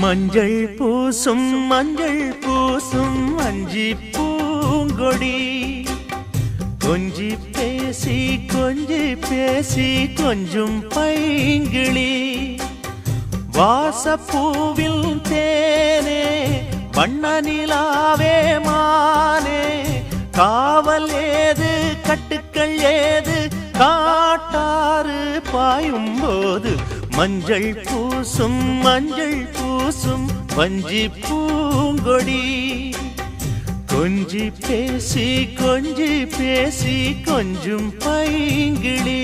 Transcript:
மஞ்சள் பூசும் அஞ்சி பூங்கொடி கொஞ்சி பேசி கொஞ்சும் பைங்கிளி வாசப்பூவில் தேனே வண்ண நிலாவே மானே காவல் ஏது கட்டுக்கள் ஏது காட்டாறு பாயும் போது மஞ்சள் பூசும் வஞ்சி பூங்கொடி கொஞ்சி பேசி கொஞ்சும் பைங்கிளி